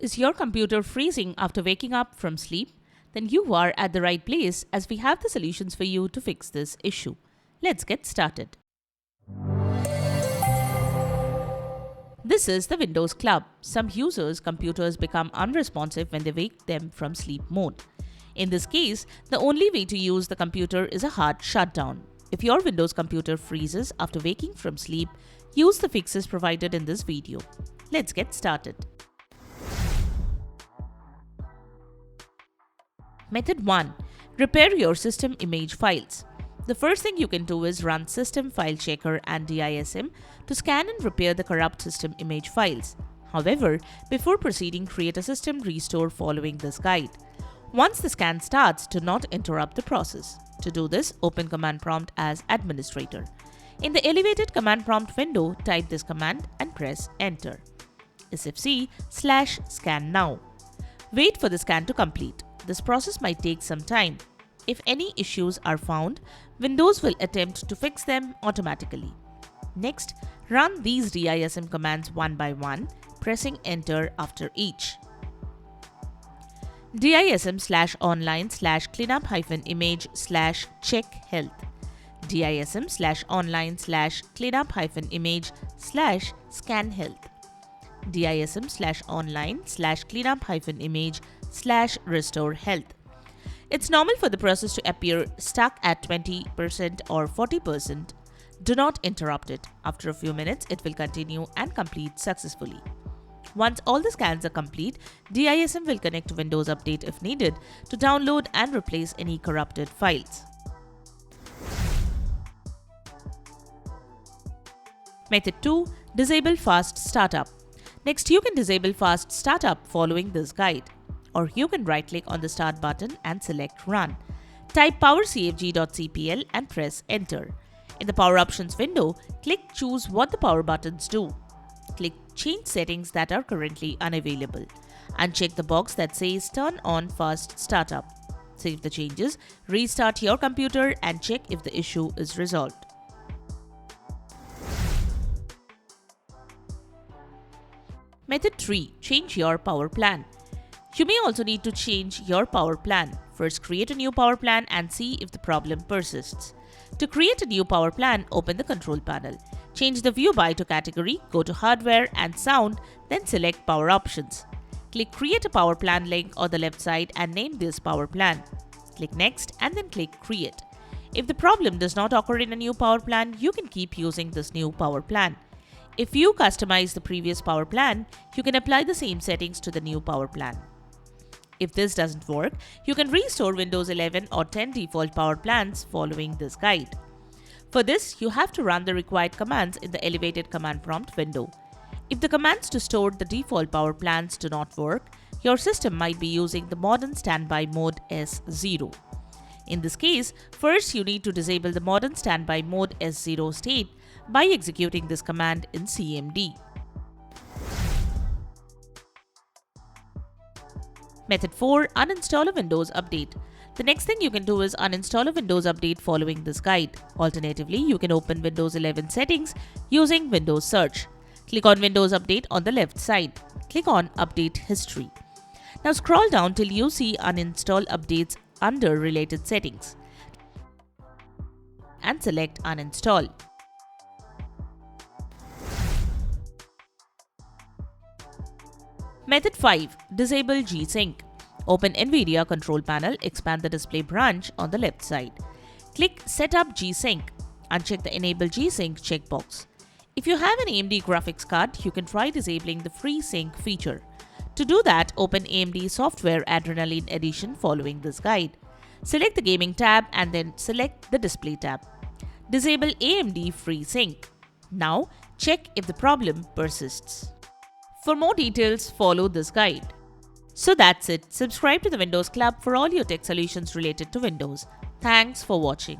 Is your computer freezing after waking up from sleep? Then you are at the right place, as we have the solutions for you to fix this issue. Let's get started. This is the Windows Club. Some users' computers become unresponsive when they wake them from sleep mode. In this case, the only way to use the computer is a hard shutdown. If your Windows computer freezes after waking from sleep, use the fixes provided in this video. Let's get started. Method 1. Repair your system image files. The first thing you can do is run System File Checker and DISM to scan and repair the corrupt system image files. However, before proceeding, create a system restore following this guide. Once the scan starts, do not interrupt the process. To do this, open Command Prompt as Administrator. In the elevated Command Prompt window, type this command and press Enter. sfc/scan now. Wait for the scan to complete. This process might take some time. If any issues are found, Windows will attempt to fix them automatically. Next, run these DISM commands one by one, pressing Enter after each. DISM/online/cleanup-image/check health. DISM/online/cleanup-image/scan health. DISM/online/cleanup-image/restore health. It's normal for the process to appear stuck at 20% or 40%. Do not interrupt it. After a few minutes, it will continue and complete successfully. Once all the scans are complete, DISM will connect to Windows Update if needed to download and replace any corrupted files. Method 2. Disable Fast Startup. Next, you can disable Fast Startup following this guide. Or you can right-click on the Start button and select Run. Type powercfg.cpl and press Enter. In the Power Options window, click Choose what the power buttons do. Click Change settings that are currently unavailable. Uncheck the box that says Turn on Fast Startup. Save the changes, restart your computer and check if the issue is resolved. Method 3. Change your power plan. You may also need to change your power plan. First, create a new power plan and see if the problem persists. To create a new power plan, open the Control panel. Change the view by to category, go to Hardware and Sound, then select Power Options. Click Create a Power Plan link on the left side and name this power plan. Click Next and then click Create. If the problem does not occur in a new power plan, you can keep using this new power plan. If you customize the previous power plan, you can apply the same settings to the new power plan. If this doesn't work, you can restore Windows 11 or 10 default power plans following this guide. For this, you have to run the required commands in the elevated command prompt window. If the commands to store the default power plans do not work, your system might be using the modern standby mode S0. In this case, first you need to disable the modern standby mode S0 state by executing this command in CMD. Method 4. Uninstall a Windows Update. The next thing you can do is uninstall a Windows Update following this guide. Alternatively, you can open Windows 11 settings using Windows Search. Click on Windows Update on the left side. Click on Update History. Now scroll down till you see Uninstall Updates under Related Settings and select Uninstall. Method 5. Disable G-Sync. Open NVIDIA Control Panel, expand the display branch on the left side. Click Set up G-Sync. Uncheck the Enable G-Sync checkbox. If you have an AMD graphics card, you can try disabling the Free Sync feature. To do that, open AMD Software Adrenaline Edition following this guide. Select the Gaming tab and then select the Display tab. Disable AMD Free Sync. Now, check if the problem persists. For more details, follow this guide. So that's it. Subscribe to the Windows Club for all your tech solutions related to Windows. Thanks for watching.